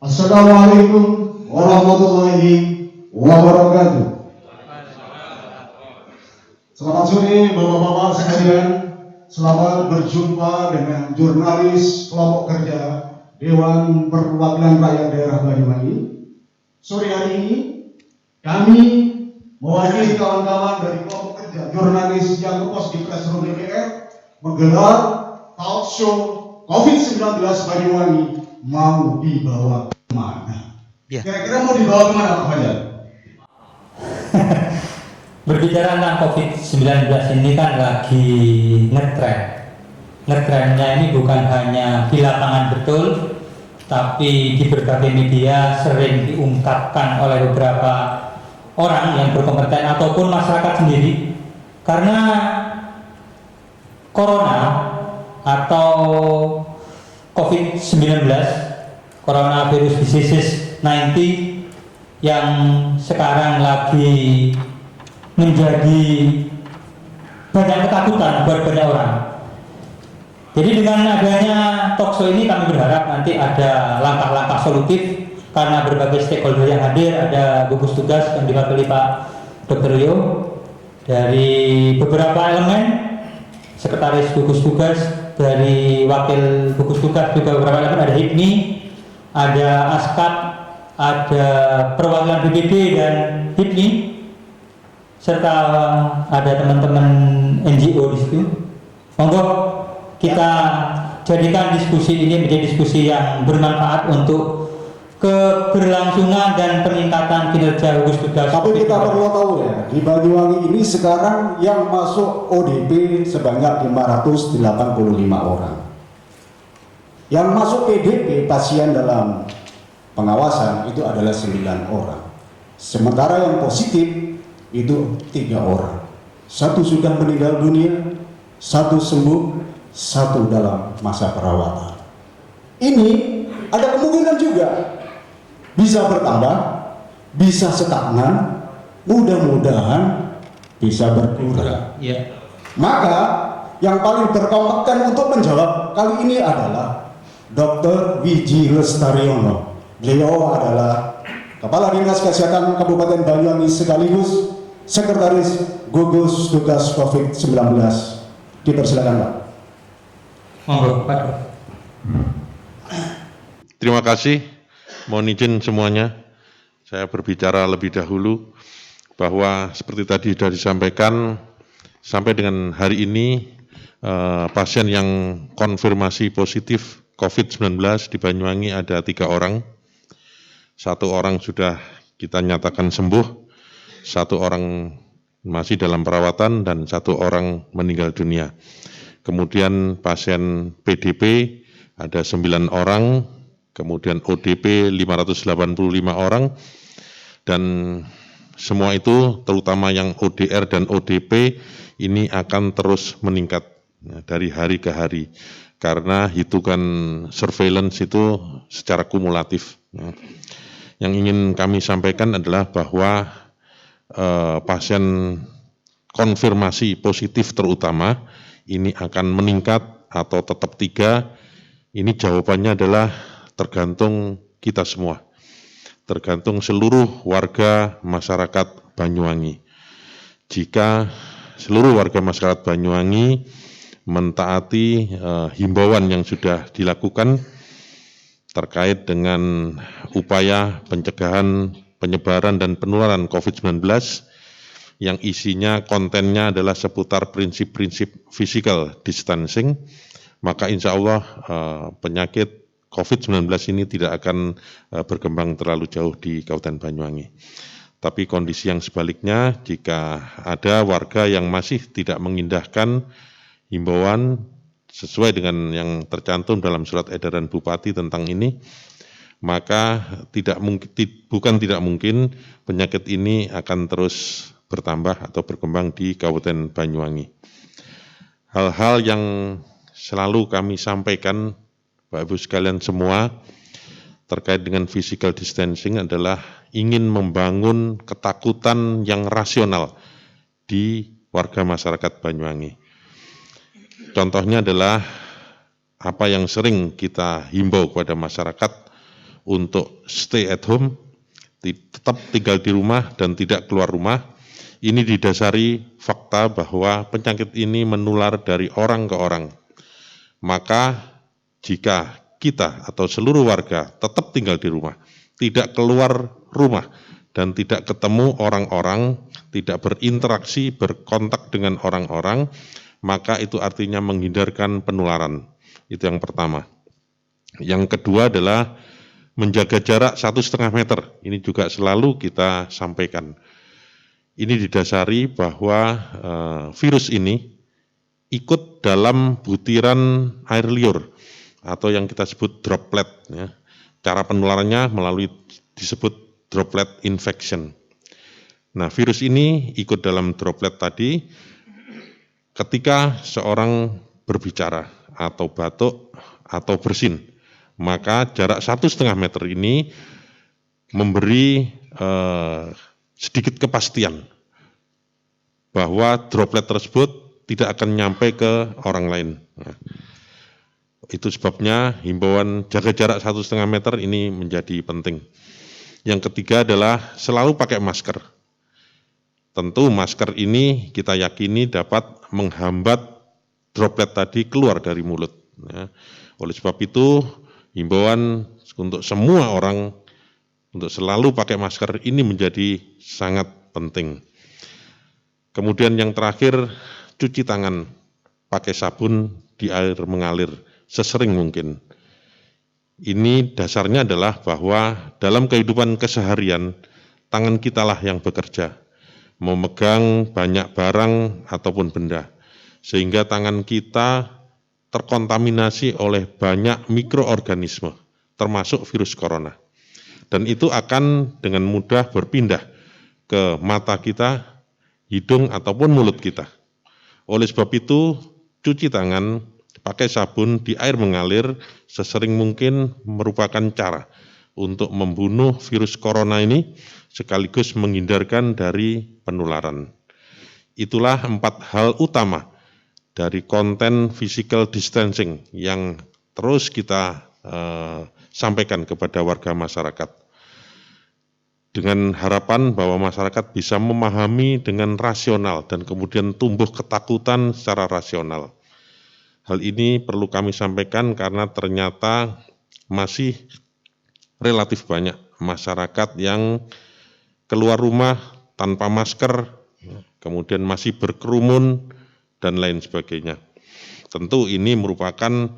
Assalamualaikum warahmatullahi wabarakatuh. Selamat sore Bapak-Bapak sekalian. Selamat berjumpa dengan jurnalis kelompok kerja Dewan Perwakilan Rakyat Daerah Banyuwangi. Sore hari ini kami mewakili kawan-kawan dari kelompok kerja jurnalis yang berpos di Pressroom DPR menggelar talk show COVID-19 Banyuwangi mau dibawa kemana? Ya. Kira-kira mau dibawa kemana Pak Fajar? Berbicara tentang COVID-19 ini kan lagi ngetren. Ngetrennya ini bukan hanya di lapangan betul, tapi di berbagai media sering diungkapkan oleh beberapa orang yang berkompeten ataupun masyarakat sendiri. Karena Corona atau COVID-19, Coronavirus Disease 19 yang sekarang lagi menjadi banyak ketakutan buat banyak orang. Jadi dengan adanya talkshow ini kami berharap nanti ada langkah-langkah solutif karena berbagai stakeholder yang hadir, ada gugus tugas yang diwakili Pak Dr. Rio dari beberapa elemen, sekretaris gugus tugas, dari wakil gugus tugas juga beberapa elemen, ada HIPMI, ada ASKAP, ada perwakilan BPD dan HIPMI, serta ada teman-teman NGO di situ. Monggo kita jadikan diskusi ini menjadi diskusi yang bermanfaat untuk keberlangsungan dan peningkatan kinerja gugus tugas. Tapi kita perlu tahu ya, di Banyuwangi ini sekarang yang masuk ODP sebanyak 585 orang. Yang masuk PDP pasien dalam pengawasan itu adalah 9 orang. Sementara yang positif itu 3 orang. 1 sudah meninggal dunia, 1 sembuh, 1 dalam masa perawatan. Ini ada kemungkinan juga bisa bertambah, bisa stagnan, mudah-mudahan bisa berkurang. Ya. Maka yang paling berkompeten untuk menjawab kali ini adalah Dr. Wiji Lestariono. Beliau adalah Kepala Dinas Kesehatan Kabupaten Banyuwangi sekaligus Sekretaris Gugus Tugas COVID-19. Dipersilakan Pak. Monggo Pak. Terima kasih. Mohon izin semuanya, saya berbicara lebih dahulu bahwa seperti tadi sudah disampaikan, sampai dengan hari ini pasien yang konfirmasi positif COVID-19 di Banyuwangi ada 3 orang. 1 orang sudah kita nyatakan sembuh, 1 orang masih dalam perawatan, dan 1 orang meninggal dunia. Kemudian pasien PDP ada 9 orang, kemudian ODP 585 orang, dan semua itu terutama yang ODR dan ODP ini akan terus meningkat dari hari ke hari karena hitungan surveillance itu secara kumulatif. Yang ingin kami sampaikan adalah bahwa pasien konfirmasi positif terutama ini akan meningkat atau tetap 3, ini jawabannya adalah tergantung kita semua, tergantung seluruh warga masyarakat Banyuwangi. Jika seluruh warga masyarakat Banyuwangi mentaati himbauan yang sudah dilakukan terkait dengan upaya pencegahan penyebaran dan penularan COVID-19 yang isinya kontennya adalah seputar prinsip-prinsip physical distancing, maka insya Allah penyakit COVID-19 ini tidak akan berkembang terlalu jauh di Kabupaten Banyuwangi. Tapi kondisi yang sebaliknya, jika ada warga yang masih tidak mengindahkan himbauan sesuai dengan yang tercantum dalam surat edaran Bupati tentang ini, maka bukan tidak mungkin penyakit ini akan terus bertambah atau berkembang di Kabupaten Banyuwangi. Hal-hal yang selalu kami sampaikan Bapak Ibu sekalian semua terkait dengan physical distancing adalah ingin membangun ketakutan yang rasional di warga masyarakat Banyuwangi. Contohnya adalah apa yang sering kita himbau kepada masyarakat untuk stay at home, tetap tinggal di rumah dan tidak keluar rumah. Ini didasari fakta bahwa penyakit ini menular dari orang ke orang. Maka jika kita atau seluruh warga tetap tinggal di rumah, tidak keluar rumah, dan tidak ketemu orang-orang, tidak berinteraksi, berkontak dengan orang-orang, maka itu artinya menghindarkan penularan. Itu yang pertama. Yang kedua adalah menjaga jarak 1,5 meter. Ini juga selalu kita sampaikan. Ini didasari bahwa virus ini ikut dalam butiran air liur atau yang kita sebut droplet. Ya. Cara penularannya melalui disebut droplet infection. Nah, virus ini ikut dalam droplet tadi ketika seorang berbicara atau batuk atau bersin. Maka jarak 1,5 meter ini memberi sedikit kepastian bahwa droplet tersebut tidak akan nyampe ke orang lain. Nah, itu sebabnya himbauan jaga jarak 1,5 meter ini menjadi penting. Yang ketiga adalah selalu pakai masker. Tentu masker ini kita yakini dapat menghambat droplet tadi keluar dari mulut. Ya. Oleh sebab itu, himbauan untuk semua orang untuk selalu pakai masker ini menjadi sangat penting. Kemudian yang terakhir, cuci tangan pakai sabun di air mengalir sesering mungkin. Ini dasarnya adalah bahwa dalam kehidupan keseharian, tangan kitalah yang bekerja, memegang banyak barang ataupun benda, sehingga tangan kita terkontaminasi oleh banyak mikroorganisme, termasuk virus corona. Dan itu akan dengan mudah berpindah ke mata kita, hidung ataupun mulut kita. Oleh sebab itu, cuci tangan pakai sabun di air mengalir sesering mungkin merupakan cara untuk membunuh virus corona ini sekaligus menghindarkan dari penularan. Itulah 4 hal utama dari konten physical distancing yang terus kita sampaikan kepada warga masyarakat. Dengan harapan bahwa masyarakat bisa memahami dengan rasional dan kemudian tumbuh ketakutan secara rasional. Hal ini perlu kami sampaikan karena ternyata masih relatif banyak masyarakat yang keluar rumah tanpa masker, kemudian masih berkerumun, dan lain sebagainya. Tentu ini merupakan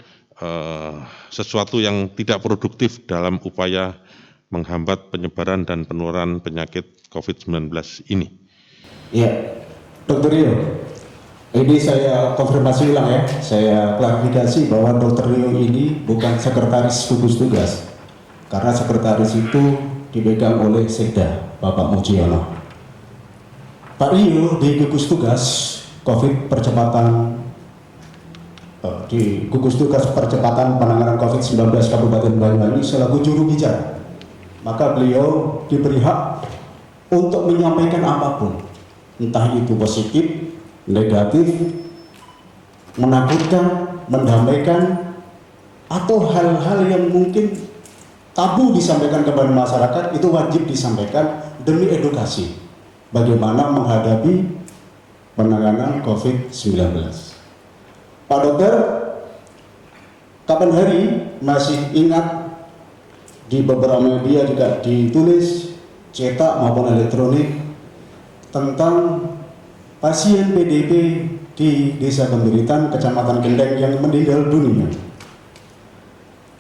sesuatu yang tidak produktif dalam upaya menghambat penyebaran dan penularan penyakit COVID-19 ini. Iya, Dr. Rio, ini saya konfirmasi ulang ya, saya klarifikasi bahwa Dr. Rio ini bukan sekretaris gugus tugas, karena sekretaris itu dipegang oleh Sekda, Bapak Mujiono. Pak Rio di gugus tugas COVID percepatan di gugus tugas percepatan penanganan COVID-19 Kabupaten Banyuwangi selaku juru bicara. Maka beliau diberi hak untuk menyampaikan apapun, entah itu positif, negatif, menakutkan, mendamaikan, atau hal-hal yang mungkin tabu disampaikan kepada masyarakat, itu wajib disampaikan demi edukasi bagaimana menghadapi penanganan COVID-19. Pak Dokter, kapan hari masih ingat di beberapa media juga ditulis cetak maupun elektronik tentang pasien PDP di Desa Kembiritan, Kecamatan Kendeng yang meninggal dunia.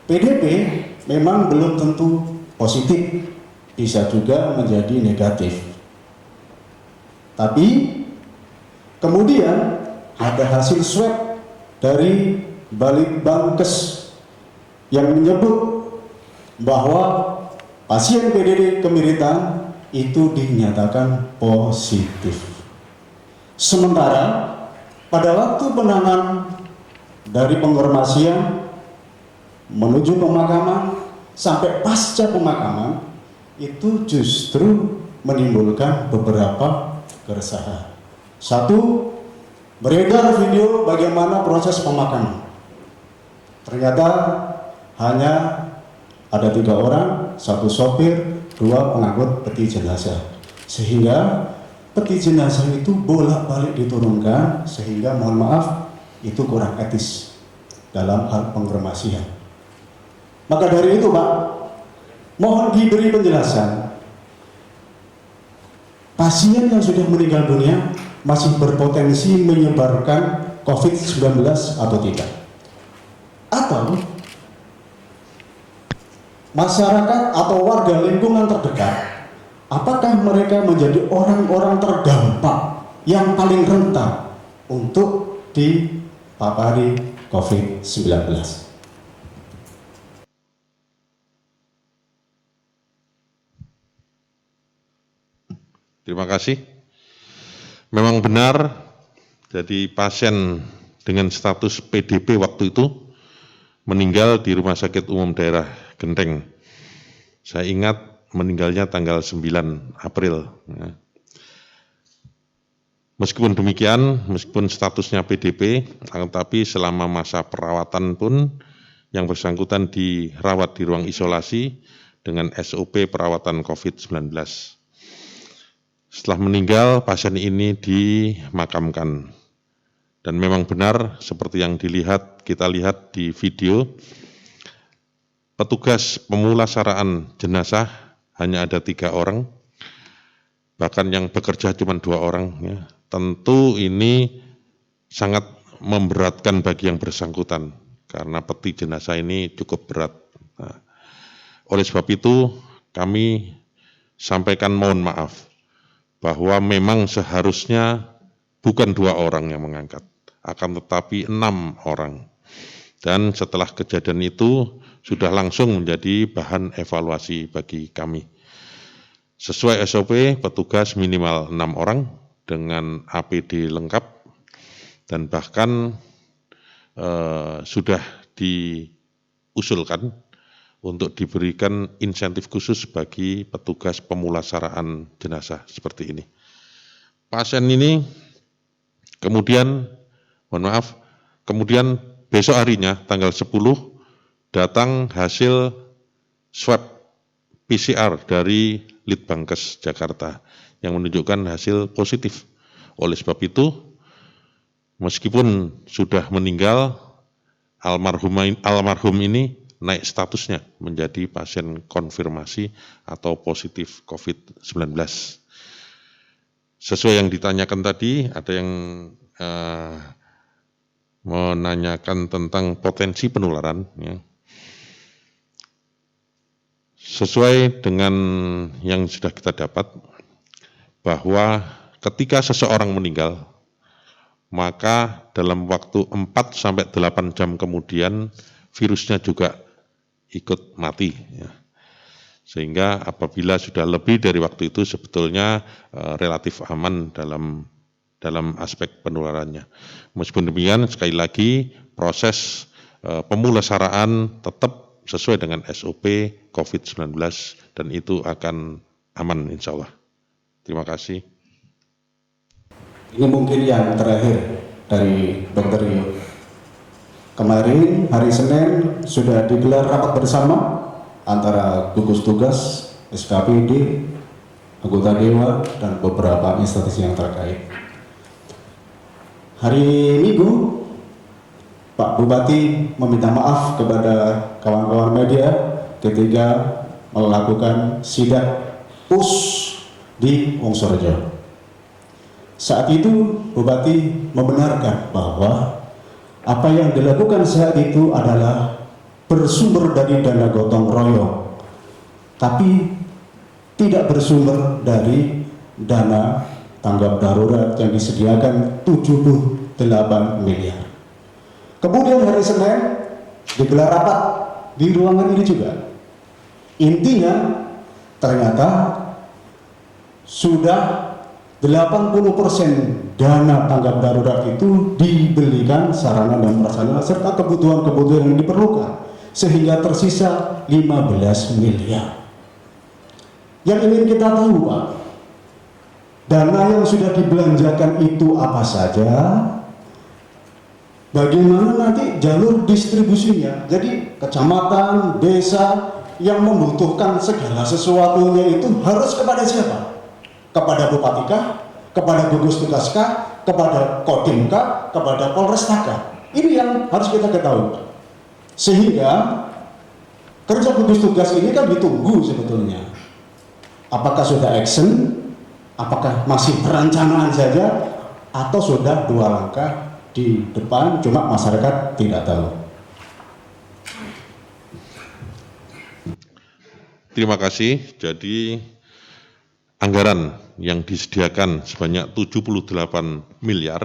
PDP memang belum tentu positif, bisa juga menjadi negatif. Tapi kemudian ada hasil swab dari Balitbangkes yang menyebut bahwa pasien PDP Kembiritan itu dinyatakan positif. Sementara pada waktu penanganan dari pengermasian menuju pemakaman sampai pasca pemakaman itu justru menimbulkan beberapa keresahan. Satu, beredar video bagaimana proses pemakaman. Ternyata hanya ada 3 orang, 1 sopir, 2 pengangkut peti jenazah. Sehingga peti jenazah itu bolak-balik diturunkan, sehingga mohon maaf itu kurang etis dalam hal pengkremasian. Maka dari itu Pak, mohon diberi penjelasan, pasien yang sudah meninggal dunia masih berpotensi menyebarkan COVID-19 atau tidak? Atau masyarakat atau warga lingkungan terdekat, apakah mereka menjadi orang-orang terdampak yang paling rentan untuk dipapari COVID-19? Terima kasih. Memang benar, jadi pasien dengan status PDP waktu itu meninggal di Rumah Sakit Umum Daerah Genteng. Saya ingat meninggalnya tanggal 9 April. Meskipun demikian, meskipun statusnya PDP, tetapi selama masa perawatan pun yang bersangkutan dirawat di ruang isolasi dengan SOP perawatan COVID-19. Setelah meninggal, pasien ini dimakamkan. Dan memang benar seperti yang kita lihat di video, petugas pemulasaraan jenazah hanya ada 3 orang, bahkan yang bekerja cuma 2 orang. Ya. Tentu ini sangat memberatkan bagi yang bersangkutan, karena peti jenazah ini cukup berat. Nah, oleh sebab itu, kami sampaikan mohon maaf, bahwa memang seharusnya bukan 2 orang yang mengangkat, akan tetapi 6 orang. Dan setelah kejadian itu sudah langsung menjadi bahan evaluasi bagi kami. Sesuai SOP, petugas minimal 6 orang dengan APD lengkap, dan bahkan sudah diusulkan untuk diberikan insentif khusus bagi petugas pemulasaraan jenazah seperti ini. Pasien ini kemudian, kemudian besok harinya tanggal 10 datang hasil swab PCR dari Litbangkes Jakarta yang menunjukkan hasil positif. Oleh sebab itu, meskipun sudah meninggal, almarhum ini naik statusnya menjadi pasien konfirmasi atau positif COVID-19. Sesuai yang ditanyakan tadi, ada yang menanyakan tentang potensi penularan. Ya. Sesuai dengan yang sudah kita dapat, bahwa ketika seseorang meninggal, maka dalam waktu 4-8 jam kemudian virusnya juga ikut mati. Ya. Sehingga apabila sudah lebih dari waktu itu sebetulnya relatif aman dalam aspek penularannya. Meskipun demikian, sekali lagi proses pemulasaraan tetap sesuai dengan SOP COVID-19 dan itu akan aman insya Allah. Terima kasih. Ini mungkin yang terakhir dari Dr. Rio. Kemarin hari Senin sudah digelar rapat bersama antara gugus tugas, SKPD, anggota Dewa, dan beberapa instansi yang terkait. Hari Minggu, Pak Bupati meminta maaf kepada kawan-kawan media ketika melakukan sidak PUS di Wongsorejo. Saat itu Bupati membenarkan bahwa apa yang dilakukan saat itu adalah bersumber dari dana gotong royong, tapi tidak bersumber dari dana tanggap darurat yang disediakan 78 miliar. Kemudian hari Senin digelar rapat di ruangan ini juga. Intinya ternyata sudah 80% dana tanggap darurat itu dibelikan sarana dan prasarana serta kebutuhan-kebutuhan yang diperlukan, sehingga tersisa 15 miliar. Yang ingin kita tahu, Pak, dana yang sudah dibelanjakan itu apa saja, bagaimana nanti jalur distribusinya. Jadi kecamatan, desa yang membutuhkan segala sesuatunya itu harus kepada siapa? Kepada Bupati kah? Kepada gugus tugas kah? Kepada Kodim kah? Kepada Polresta kah? Ini yang harus kita ketahui. Sehingga kerja gugus tugas ini kan ditunggu sebetulnya. Apakah sudah action? Apakah masih perencanaan saja? Atau sudah 2 langkah di depan, cuma masyarakat tidak tahu. Terima kasih. Jadi anggaran yang disediakan sebanyak 78 miliar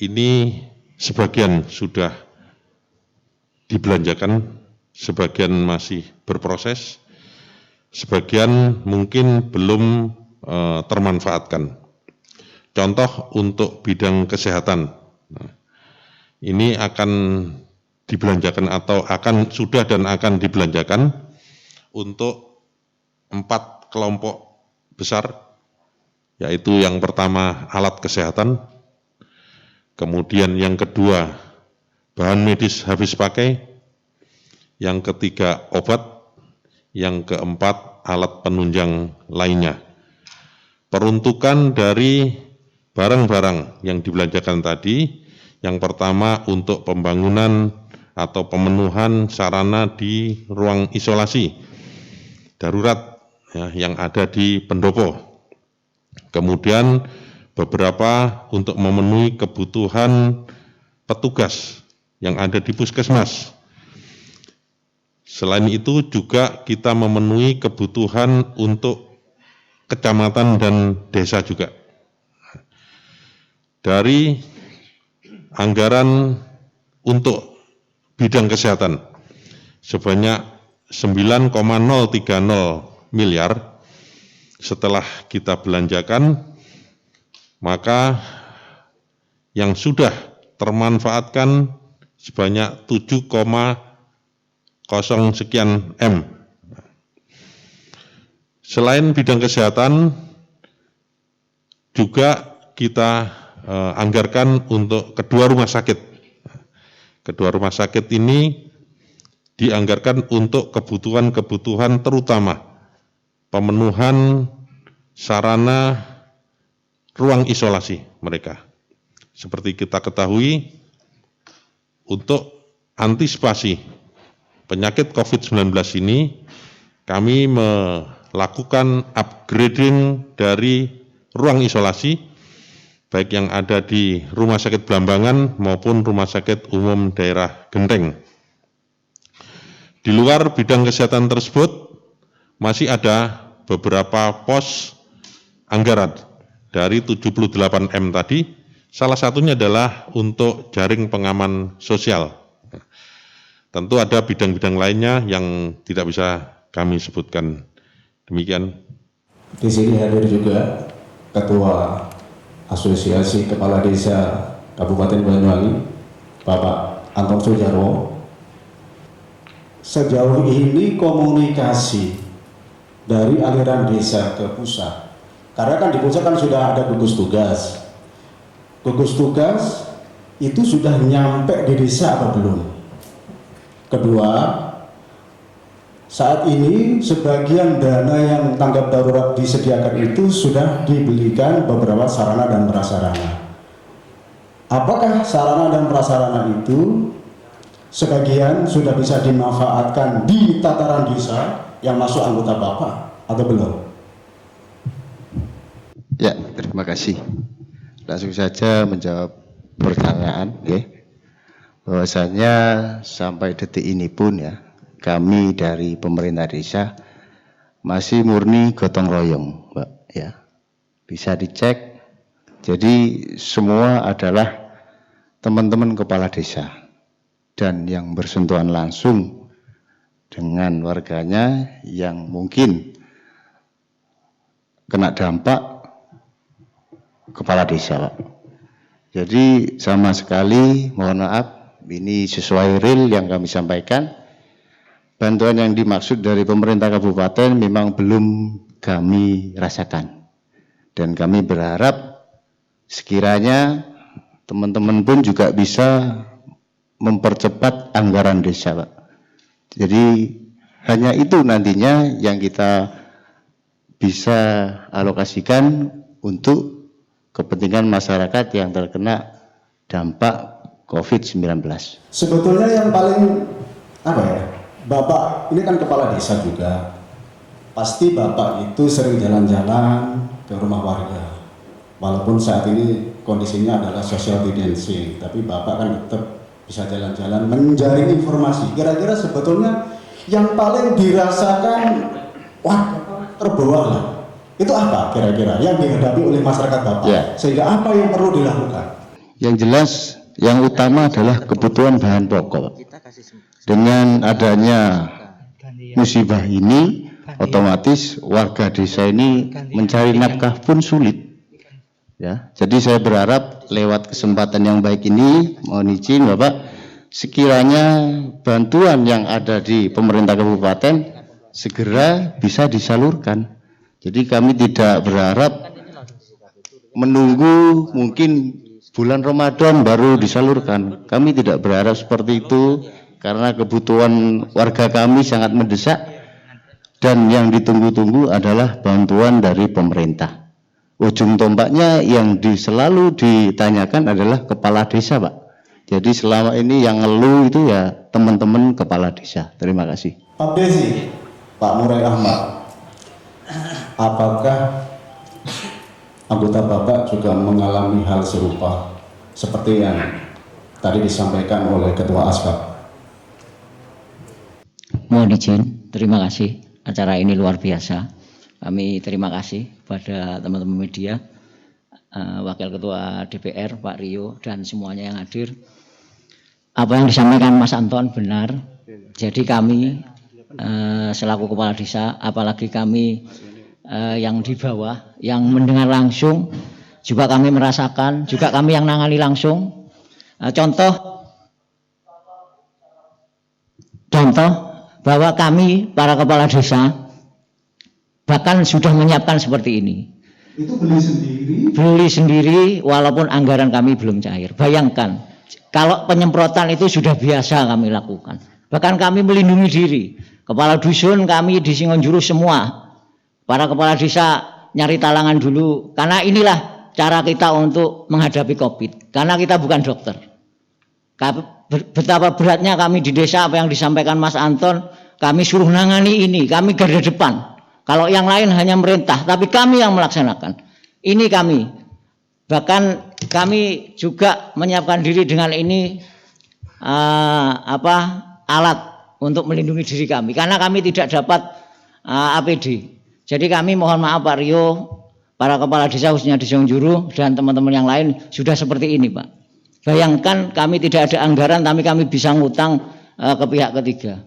ini sebagian sudah dibelanjakan, sebagian masih berproses, sebagian mungkin belum termanfaatkan. Contoh untuk bidang kesehatan, ini akan dibelanjakan atau sudah dan akan dibelanjakan untuk 4 kelompok besar, yaitu yang pertama alat kesehatan, kemudian yang kedua bahan medis habis pakai, yang ketiga obat, yang keempat alat penunjang lainnya. Peruntukan dari barang-barang yang dibelanjakan tadi, yang pertama untuk pembangunan atau pemenuhan sarana di ruang isolasi darurat ya, yang ada di pendopo. Kemudian beberapa untuk memenuhi kebutuhan petugas yang ada di puskesmas. Selain itu juga kita memenuhi kebutuhan untuk kecamatan dan desa juga. Dari anggaran untuk bidang kesehatan sebanyak 9,030 miliar setelah kita belanjakan, maka yang sudah termanfaatkan sebanyak 7,0 sekian M. Selain bidang kesehatan, juga kita anggarkan untuk kedua rumah sakit. Kedua rumah sakit ini dianggarkan untuk kebutuhan-kebutuhan terutama pemenuhan sarana ruang isolasi mereka. Seperti kita ketahui, untuk antisipasi penyakit COVID-19 ini, kami melakukan upgrading dari ruang isolasi, baik yang ada di Rumah Sakit Blambangan maupun Rumah Sakit Umum Daerah Genteng. Di luar bidang kesehatan tersebut, masih ada beberapa pos anggaran dari 78 M tadi, salah satunya adalah untuk jaring pengaman sosial. Tentu ada bidang-bidang lainnya yang tidak bisa kami sebutkan. Demikian. Di sini hadir juga Ketua Asosiasi Kepala Desa Kabupaten Banyuwangi, Bapak Anton Sujarwo. Sejauh ini komunikasi dari aliran desa ke pusat, karena kan di pusat kan sudah ada gugus tugas. Gugus tugas itu sudah nyampe di desa atau belum? Kedua, saat ini sebagian dana yang tanggap darurat disediakan itu sudah dibelikan beberapa sarana dan prasarana. Apakah sarana dan prasarana itu sebagian sudah bisa dimanfaatkan di tataran desa yang masuk anggota Bapak atau belum? Ya, terima kasih. Langsung saja menjawab pertanyaan, ya. Bahwasanya sampai detik ini pun ya, kami dari pemerintah desa masih murni gotong royong, Mbak. Ya, bisa dicek. Jadi semua adalah teman-teman kepala desa dan yang bersentuhan langsung dengan warganya yang mungkin kena dampak kepala desa, Pak. Jadi sama sekali mohon maaf, ini sesuai real yang kami sampaikan. Bantuan yang dimaksud dari pemerintah kabupaten memang belum kami rasakan. Dan kami berharap sekiranya teman-teman pun juga bisa mempercepat anggaran desa, Pak. Jadi hanya itu nantinya yang kita bisa alokasikan untuk kepentingan masyarakat yang terkena dampak COVID-19. Sebetulnya yang paling apa ya, Bapak ini kan kepala desa juga, pasti Bapak itu sering jalan-jalan ke rumah warga. Walaupun saat ini kondisinya adalah social distancing, tapi Bapak kan tetap bisa jalan-jalan menjaring informasi. Kira-kira sebetulnya yang paling dirasakan, wah terbawa lah, itu apa kira-kira yang dihadapi oleh masyarakat Bapak? Ya. Sehingga apa yang perlu dilakukan? Yang jelas, yang utama adalah kebutuhan bahan pokok. Dengan adanya musibah ini, otomatis warga desa ini mencari nafkah pun sulit. Ya, jadi saya berharap lewat kesempatan yang baik ini, mohon izin Bapak, sekiranya bantuan yang ada di pemerintah kabupaten segera bisa disalurkan. Jadi kami tidak berharap menunggu mungkin bulan Ramadan baru disalurkan. Kami tidak berharap seperti itu karena kebutuhan warga kami sangat mendesak dan yang ditunggu-tunggu adalah bantuan dari pemerintah. Ujung tombaknya yang selalu ditanyakan adalah kepala desa, Pak. Jadi selama ini yang ngeluh itu ya teman-teman kepala desa. Terima kasih. Pak Desi, Pak Murai Ahmad, apakah anggota Bapak juga mengalami hal serupa seperti yang tadi disampaikan oleh Ketua Asbab? Mohon izin, terima kasih. Acara ini luar biasa. Kami terima kasih pada teman-teman media, Wakil Ketua DPR Pak Rio dan semuanya yang hadir. Apa yang disampaikan Mas Anton benar. Jadi kami selaku kepala desa, apalagi kami yang di bawah, yang mendengar langsung, juga kami merasakan, juga kami yang nangani langsung. Contoh bahwa kami para kepala desa bahkan sudah menyiapkan seperti ini. Itu beli sendiri? Beli sendiri walaupun anggaran kami belum cair. Bayangkan, kalau penyemprotan itu sudah biasa kami lakukan. Bahkan kami melindungi diri. Kepala dusun kami di Singonjuru semua. Para kepala desa nyari talangan dulu. Karena inilah cara kita untuk menghadapi COVID. Karena kita bukan dokter. Betapa beratnya kami di desa, apa yang disampaikan Mas Anton, kami suruh nangani ini, kami garda depan. Kalau yang lain hanya merintah, tapi kami yang melaksanakan. Ini kami. Bahkan kami juga menyiapkan diri dengan ini alat untuk melindungi diri kami. Karena kami tidak dapat APD. Jadi kami mohon maaf Pak Rio, para kepala desa khususnya di Singonjuru dan teman-teman yang lain sudah seperti ini Pak. Bayangkan kami tidak ada anggaran, tapi kami bisa ngutang ke pihak ketiga.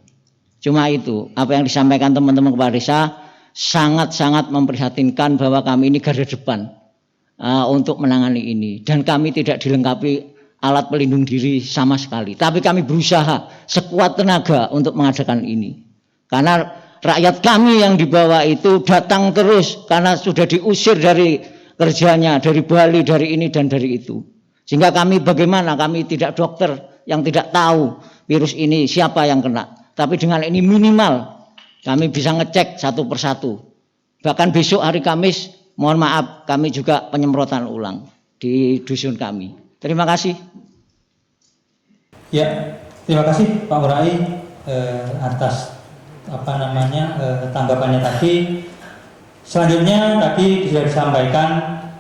Cuma itu, apa yang disampaikan teman-teman kepala desa sangat-sangat memprihatinkan bahwa kami ini garda depan untuk menangani ini. Dan kami tidak dilengkapi alat pelindung diri sama sekali. Tapi kami berusaha sekuat tenaga untuk mengadakan ini. Karena rakyat kami yang di bawah itu datang terus karena sudah diusir dari kerjanya, dari Bali, dari ini dan dari itu. Sehingga kami bagaimana, kami tidak dokter yang tidak tahu virus ini siapa yang kena. Tapi dengan ini minimal kami bisa ngecek satu persatu. Bahkan besok hari Kamis, mohon maaf, kami juga penyemprotan ulang di dusun kami. Terima kasih. Ya, terima kasih Pak Murai atas tanggapannya tadi. Selanjutnya tadi sudah disampaikan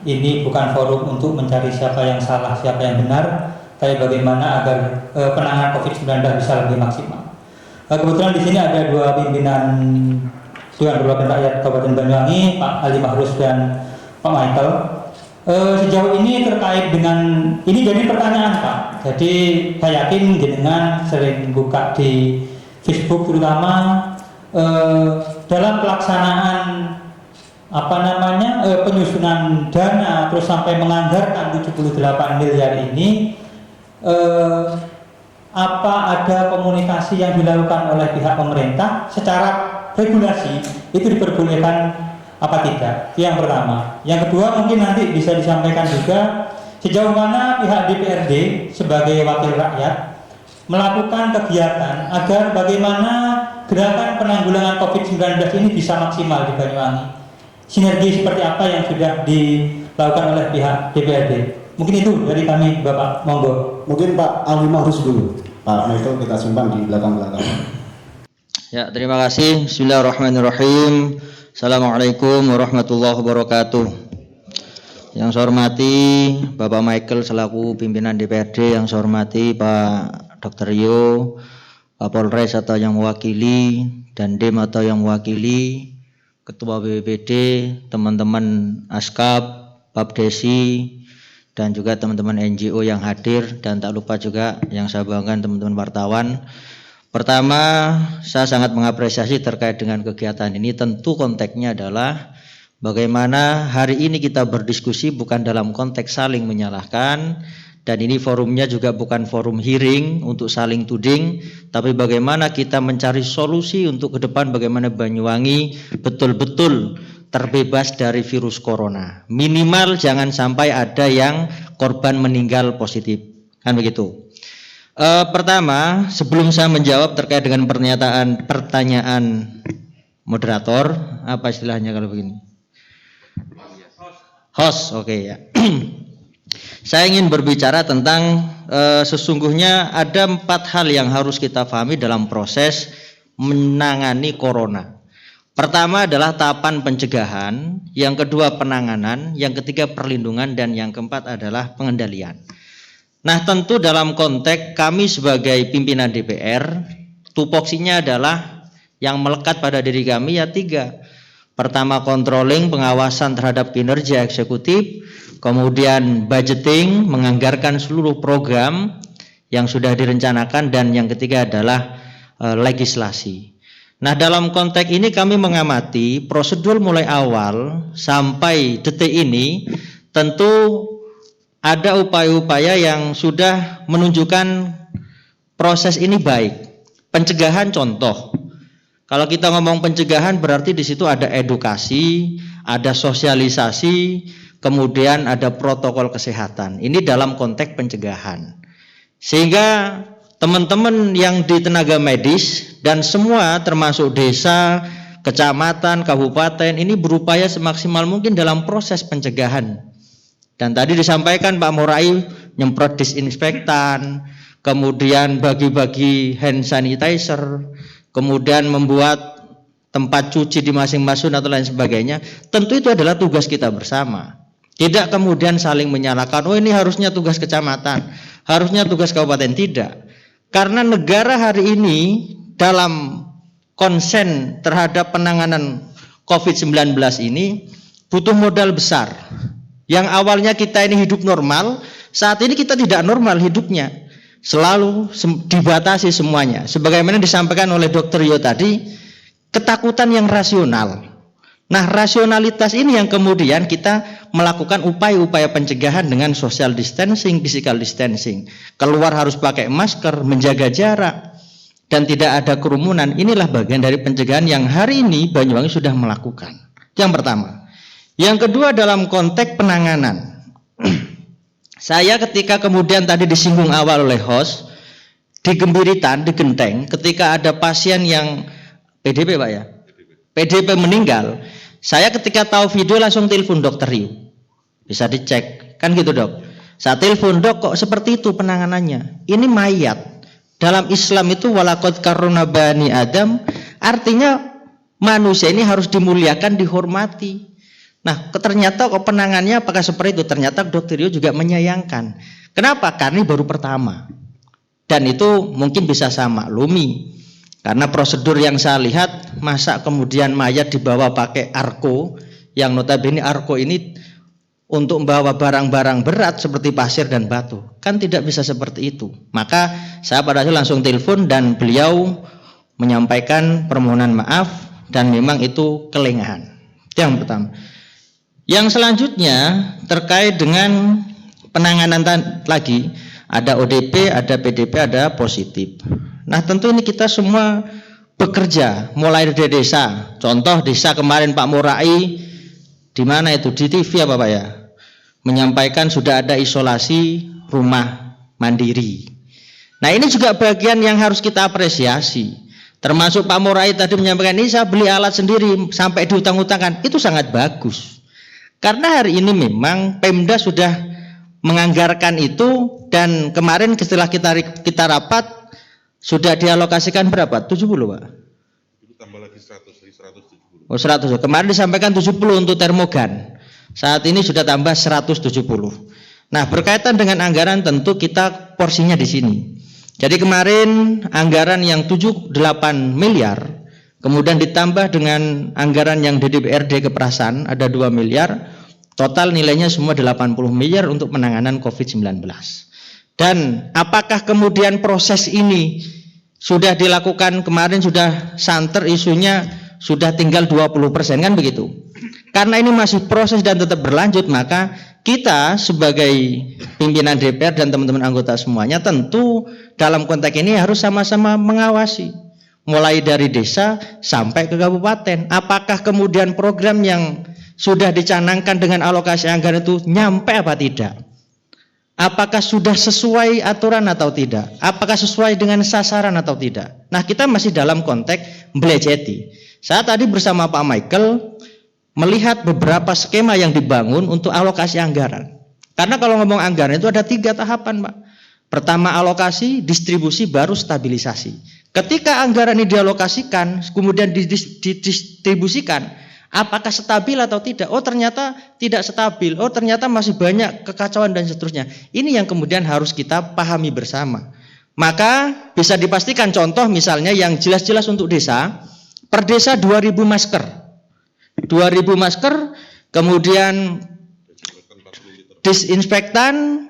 ini bukan forum untuk mencari siapa yang salah, siapa yang benar, tapi bagaimana agar penanganan COVID-19 bisa lebih maksimal. Kebetulan di sini ada dua pimpinan Dewan Perwakilan Rakyat Kabupaten Banyuwangi, Pak Ali Mahrus dan Pak Michael. Sejauh ini terkait dengan ini jadi pertanyaan Pak. Jadi saya yakin jenengan sering buka di Facebook terutama dalam pelaksanaan penyusunan dana terus sampai menganggarkan 78 miliar ini. Apa ada komunikasi yang dilakukan oleh pihak pemerintah secara regulasi itu diperbolehkan apa tidak? Itu yang pertama. Yang kedua mungkin nanti bisa disampaikan juga sejauh mana pihak DPRD sebagai wakil rakyat melakukan kegiatan agar bagaimana gerakan penanggulangan COVID-19 ini bisa maksimal di Banyuwangi? Sinergi seperti apa yang sudah dilakukan oleh pihak DPRD? Mungkin itu dari kami, Bapak. Monggo. Mungkin Pak Ali Mahrus dulu. Pak Michael kita simpan di belakang-belakang. Ya, terima kasih. Bismillahirrahmanirrahim. Assalamualaikum warahmatullahi wabarakatuh. Yang saya hormati Bapak Michael selaku pimpinan DPRD, yang saya hormati Pak Dr. Rio, Pak Polres atau yang mewakili, dan Dem atau yang mewakili, Ketua BPBD, teman-teman Askap, Papdesi, dan juga teman-teman NGO yang hadir, dan tak lupa juga yang saya banggakan teman-teman wartawan. Pertama, saya sangat mengapresiasi terkait dengan kegiatan ini. Tentu konteksnya adalah bagaimana hari ini kita berdiskusi bukan dalam konteks saling menyalahkan, dan ini forumnya juga bukan forum hearing untuk saling tuding, tapi bagaimana kita mencari solusi untuk ke depan bagaimana Banyuwangi betul-betul terbebas dari virus corona. Minimal jangan sampai ada yang korban meninggal positif, kan begitu. Pertama, sebelum saya menjawab terkait dengan pertanyaan moderator, apa istilahnya kalau begini? Host, oke ya. Saya ingin berbicara tentang sesungguhnya ada 4 hal yang harus kita pahami dalam proses menangani corona. Pertama adalah tahapan pencegahan, yang kedua penanganan, yang ketiga perlindungan, dan yang keempat adalah pengendalian. Nah, tentu dalam konteks kami sebagai pimpinan DPR, tupoksinya adalah yang melekat pada diri kami ya 3. Pertama, controlling, pengawasan terhadap kinerja eksekutif, kemudian budgeting, menganggarkan seluruh program yang sudah direncanakan, dan yang ketiga adalah legislasi. Nah, dalam konteks ini kami mengamati prosedur mulai awal sampai detik ini, tentu ada upaya-upaya yang sudah menunjukkan proses ini baik. Pencegahan contoh. Kalau kita ngomong pencegahan berarti di situ ada edukasi, ada sosialisasi, kemudian ada protokol kesehatan. Ini dalam konteks pencegahan. Sehingga teman-teman yang di tenaga medis dan semua termasuk desa, kecamatan, kabupaten ini berupaya semaksimal mungkin dalam proses pencegahan. Dan tadi disampaikan Pak Murai nyemprot disinfektan, kemudian bagi-bagi hand sanitizer, kemudian membuat tempat cuci di masing-masing atau lain sebagainya. Tentu itu adalah tugas kita bersama. Tidak kemudian saling menyalahkan, oh ini harusnya tugas kecamatan, harusnya tugas kabupaten. Tidak. Karena negara hari ini dalam konsen terhadap penanganan COVID-19 ini butuh modal besar. Yang awalnya kita ini hidup normal, saat ini kita tidak normal hidupnya. Selalu dibatasi semuanya. Sebagaimana disampaikan oleh Dr. Rio tadi, ketakutan yang rasional. Nah, rasionalitas ini yang kemudian kita melakukan upaya-upaya pencegahan dengan social distancing, physical distancing. Keluar harus pakai masker, menjaga jarak, dan tidak ada kerumunan. Inilah bagian dari pencegahan yang hari ini Banyuwangi sudah melakukan. Yang pertama. Yang kedua dalam konteks penanganan. Saya ketika kemudian tadi disinggung awal oleh host, di Gembiritan, di Genteng, ketika ada pasien yang PDP Pak ya? PDP meninggal, saya ketika tahu video langsung telepon Dokter Rio. Bisa dicek, kan gitu Dok. Saya telepon, Dok kok seperti itu penanganannya? Ini mayat. Dalam Islam itu walaqad karramna bani Adam, artinya manusia ini harus dimuliakan, dihormati. Nah, ternyata kok penanganannya apakah seperti itu? Ternyata Dr. Rio juga menyayangkan. Kenapa? Karena ini baru pertama. Dan itu mungkin bisa saya maklumi. Karena prosedur yang saya lihat, masa kemudian mayat dibawa pakai arko, yang notabene arko ini untuk membawa barang-barang berat seperti pasir dan batu. Kan tidak bisa seperti itu. Maka saya pada saat langsung telepon dan beliau menyampaikan permohonan maaf dan memang itu kelengahan. Itu yang pertama. Yang selanjutnya terkait dengan penanganan lagi, ada ODP, ada PDP, ada positif. Nah, tentu ini kita semua bekerja mulai dari desa. Contoh desa kemarin Pak Murai di mana itu di TV apa Pak ya? Menyampaikan sudah ada isolasi rumah mandiri. Nah, ini juga bagian yang harus kita apresiasi. Termasuk Pak Murai tadi menyampaikan, ini saya beli alat sendiri sampai diutang-utangkan. Itu sangat bagus. Karena hari ini memang Pemda sudah menganggarkan itu, dan kemarin setelah kita rapat sudah dialokasikan berapa? 70, Pak? Itu tambah lagi 170. Oh, 100. Kemarin disampaikan 70 untuk termogan. Saat ini sudah tambah 170. Nah, berkaitan dengan anggaran tentu kita porsinya di sini. Jadi kemarin anggaran yang 78 miliar, kemudian ditambah dengan anggaran yang DPRD Keperasan ada 2 miliar, total nilainya semua 80 miliar untuk penanganan COVID-19. Dan apakah kemudian proses ini sudah dilakukan, kemarin sudah santer isunya sudah tinggal 20% kan begitu. Karena ini masih proses dan tetap berlanjut, maka kita sebagai pimpinan DPR dan teman-teman anggota semuanya tentu dalam konteks ini harus sama-sama mengawasi, mulai dari desa sampai ke kabupaten. Apakah kemudian program yang sudah dicanangkan dengan alokasi anggaran itu nyampe apa tidak? Apakah sudah sesuai aturan atau tidak? Apakah sesuai dengan sasaran atau tidak? Nah, kita masih dalam konteks belajeti. Saya tadi bersama Pak Michael melihat beberapa skema yang dibangun untuk alokasi anggaran. Karena kalau ngomong anggaran itu ada 3 tahapan, Pak. Pertama alokasi, distribusi, baru stabilisasi. Ketika anggaran ini dialokasikan, kemudian didistribusikan, apakah stabil atau tidak? Oh, ternyata tidak stabil. Oh, ternyata masih banyak kekacauan dan seterusnya. Ini yang kemudian harus kita pahami bersama. Maka bisa dipastikan contoh misalnya yang jelas-jelas untuk desa, per desa 2.000 masker. 2.000 masker, kemudian disinfektan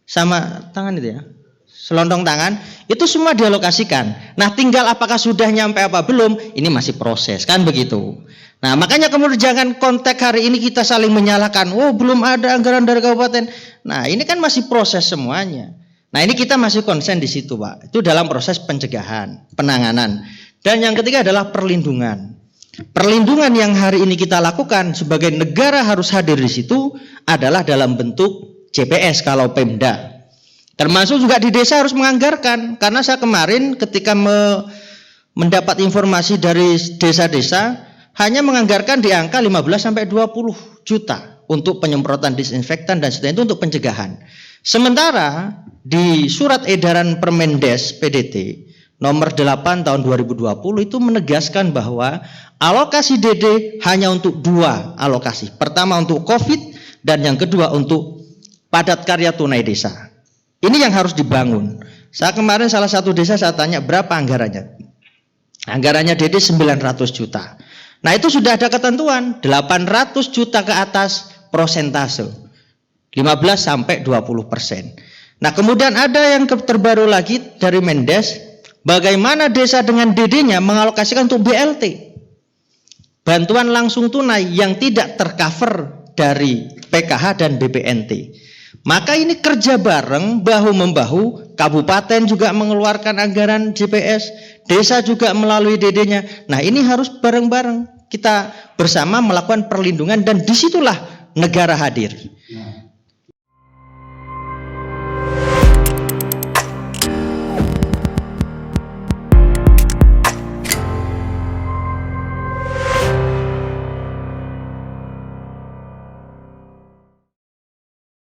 sama tangan itu ya, selondong tangan, itu semua dialokasikan. Nah, tinggal apakah sudah nyampe apa belum, ini masih proses, kan begitu. Nah, makanya kemudian jangan konteks hari ini kita saling menyalahkan, oh belum ada anggaran dari kabupaten. Nah, ini kan masih proses semuanya. Nah, ini kita masih konsen di situ, Pak. Itu dalam proses pencegahan, penanganan. Dan yang ketiga adalah perlindungan. Perlindungan yang hari ini kita lakukan sebagai negara harus hadir di situ adalah dalam bentuk CPS kalau Pemda. Termasuk juga di desa harus menganggarkan. Karena saya kemarin ketika mendapat informasi dari desa-desa hanya menganggarkan di angka 15-20 juta untuk penyemprotan disinfektan dan seterusnya, itu untuk pencegahan. Sementara di surat edaran Permendes PDT nomor 8 tahun 2020 itu menegaskan bahwa alokasi DD hanya untuk 2 alokasi. Pertama untuk COVID dan yang kedua untuk padat karya tunai desa. Ini yang harus dibangun. Saya kemarin salah satu desa saya tanya berapa anggarannya. Anggarannya DD 900 juta. Nah, itu sudah ada ketentuan 800 juta ke atas persentase 15-20%. Nah, kemudian ada yang terbaru lagi dari Mendes, bagaimana desa dengan DD-nya mengalokasikan untuk BLT, bantuan langsung tunai yang tidak tercover dari PKH dan BPNT. Maka ini kerja bareng, bahu-membahu, kabupaten juga mengeluarkan anggaran JPS, desa juga melalui DD-nya. Nah, ini harus bareng-bareng kita bersama melakukan perlindungan dan disitulah negara hadir.